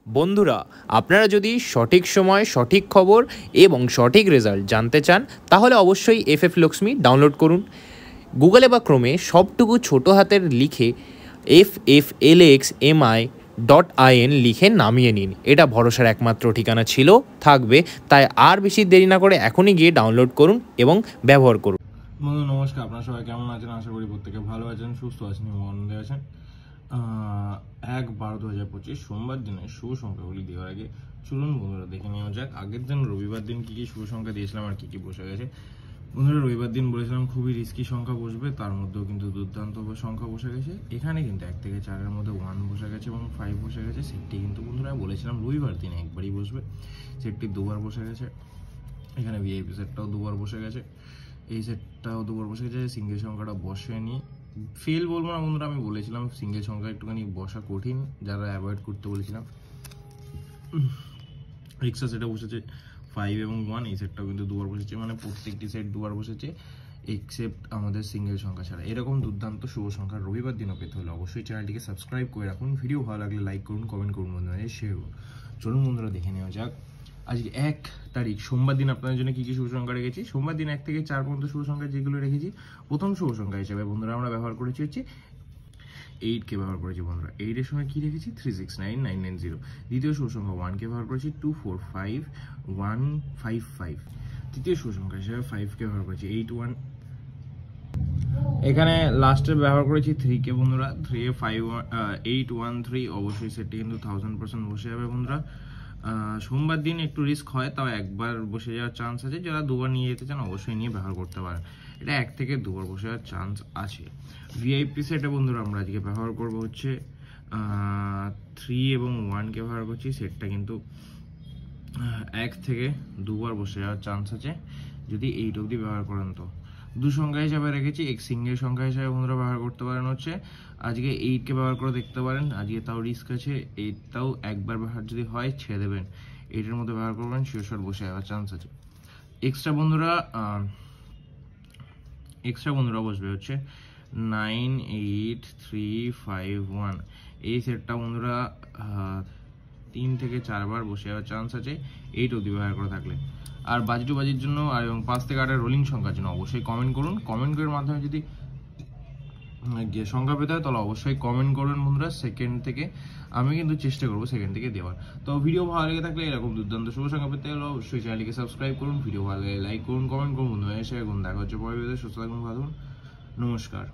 বন্ধুরা, আপনারা যদি সঠিক সময় সঠিক খবর এবং সঠিক রেজাল্ট জানতে চান তাহলে অবশ্যই এফএফ লক্ষ্মী ডাউনলোড করুন। গুগলে বা ক্রোমে সবটুকু ছোটো হাতের লিখে FFLXMI.in লিখে নামিয়ে নিন। এটা ভরসার একমাত্র ঠিকানা ছিল, থাকবে। তাই আর বেশি দেরি না করে এখনই গিয়ে ডাউনলোড করুন এবং ব্যবহার করুন। বন্ধু নমস্কার, আপনারা সবাই কেমন আছেন? আশা করি প্রত্যেকে ভালো আছেন, সুস্থ আছেন এবং আনন্দে আছেন। 1/12/2025 সোমবার দিনে শুভ সংখ্যাগুলি দেওয়ার আগে চলুন বন্ধুরা দেখে নেওয়া যাক আগের দিন রবিবার দিন কী কী শুভ সংখ্যা দিয়েছিলাম আর কী কী বসে গেছে। বন্ধুরা রবিবার দিন বলেছিলাম খুবই রিস্কি সংখ্যা বসবে, তার মধ্যেও কিন্তু দুর্দান্ত সংখ্যা বসে গেছে। এখানে কিন্তু 1 থেকে 4-এর মধ্যে 1 বসে গেছে এবং 5 বসে গেছে। সেটটি কিন্তু বন্ধুরা বলেছিলাম রবিবার দিনে একবারই বসবে, সেটটি দুবার বসে গেছে। এখানে ভিআইপি সেটটাও দুবার বসে গেছে, এই সেটটাও দুবার বসে গেছে। সিঙ্গেল সংখ্যাটা বসেনি, ফেল বলবো না বন্ধুরা, আমি বলেছিলাম সিঙ্গেল সংখ্যা একটুখানি বসা কঠিন, যারা অ্যাভয়েড করতে বলেছিলাম। এক্সট্রা সেটে বসেছে 5 এবং 1, এই সেটটাও কিন্তু দুবার বসেছে, মানে প্রত্যেকটি সেট দুবার বসেছে এক্সেপ্ট আমাদের সিঙ্গেল সংখ্যা ছাড়া। এরকম দুর্দান্ত শুভ সংখ্যা রবিবার দিনও পেতে হলে অবশ্যই চ্যানেলটিকে সাবস্ক্রাইব করে রাখুন। ভিডিও ভালো লাগলে লাইক করুন, কমেন্ট করুন, বন্ধুরা শেয়ার করুন। চলুন বন্ধুরা দেখে নেওয়া যাক আজকে 1 তারিখ সোমবার দিন আপনাদের জন্য কী কী শুভ সংখ্যা রেখেছি। সোমবার দিন 1 থেকে 4 পর্যন্ত শুভ সংখ্যা যেগুলো রেখেছি, প্রথম শুভ সংখ্যা হিসেবে বন্ধুরা আমরা ব্যবহার করেছি হচ্ছে 8কে ব্যবহার করেছি বন্ধুরা। 8 এর সঙ্গে কী রেখেছি 369990। দ্বিতীয় শুভ সংখ্যা 1কে ব্যবহার করেছি 245155। তৃতীয় শুভ সংখ্যা হিসেবে 5কে ব্যবহার করেছি 81। এখানে লাস্টে ব্যবহার করেছি 3কে বন্ধুরা। 3 এ 813, অবশ্যই সেটি কিন্তু 1000% বসে যাবে বন্ধুরা। সোমবার দিন একটু রিস্ক হয়, তাও একবার বসে যাওয়ার চান্স আছে। যারা দুবার নিয়ে যেতে চান অবশ্যই নিয়ে ব্যবহার করতে পারেন, এটা 1 থেকে 2বার বসে যাওয়ার চান্স আছে। ভিআইপি সেটে বন্ধুরা আমরা আজকে ব্যবহার করবো হচ্ছে 3 এবং 1কে ব্যবহার করছি। সেটটা কিন্তু 1 থেকে 2বার বসে যাওয়ার চান্স আছে যদি 8 অবধি ব্যবহার করেন। তো দু সংখ্যা হিসাবে রেখেছি, এক সিঙ্গেল সংখ্যা হিসাবে বন্ধুরা ব্যবহার করতে পারেন হচ্ছে আজকে 8কে ব্যবহার করে দেখতে পারেন। আজকে তাও রিস্ক আছে, 8টাও একবার ব্যবহার যদি হয় ছেড়ে দেবেন, 8এর মধ্যে ব্যবহার করবেন, শিওর বসে যাওয়ার চান্স আছে। এক্সট্রা বন্ধুরা বসবে হচ্ছে 98351। এই সেটটা বন্ধুরা 3 থেকে 4বার বসে যাওয়ার চান্স আছে 8 অবধি ব্যবহার করে থাকলে। আর বাজির জন্য আর এবং 5 থেকে 8-এর রোলিং সংখ্যার জন্য অবশ্যই কমেন্ট করুন। কমেন্টের মাধ্যমে যদি সংখ্যা পেতে হয় তাহলে অবশ্যই কমেন্ট করবেন বন্ধুরা সেকেন্ড থেকে। আমি কিন্তু চেষ্টা করবো সেকেন্ড থেকে দেওয়ার। তো ভিডিও ভালো লেগে থাকলে এরকম দুর্দান্ত শুভ সংখ্যা পেতে হলে অবশ্যই চ্যানেলটিকে সাবস্ক্রাইব করুন, ভিডিও ভালো লাগলে লাইক করুন, কমেন্ট করুন, বন্ধুরা এসে দেখা হচ্ছে পরের ভিডিওতে। সুস্থ থাকুন, ভালো থাকুন, নমস্কার।